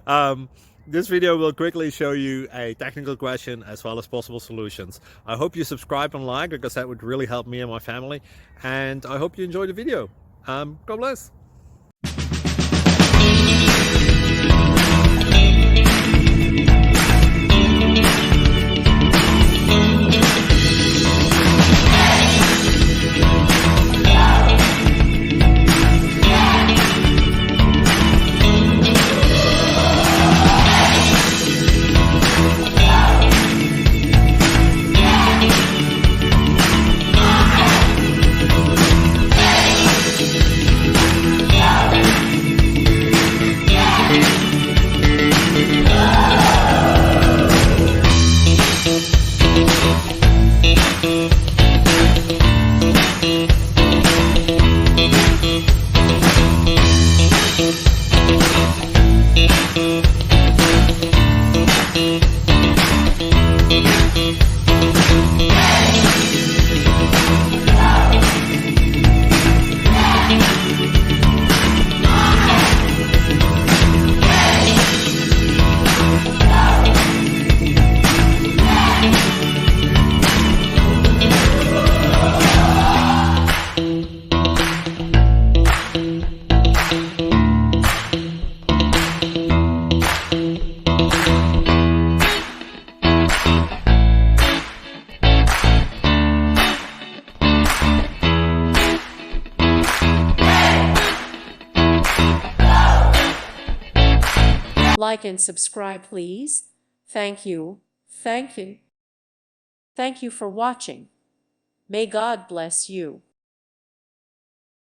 um, this video will quickly show you a technical question as well as possible solutions. I hope you subscribe and like, because that would really help me and my family. And I hope you enjoy the video. God bless. Like and subscribe, please. Thank you. Thank you. Thank you for watching. May God bless you.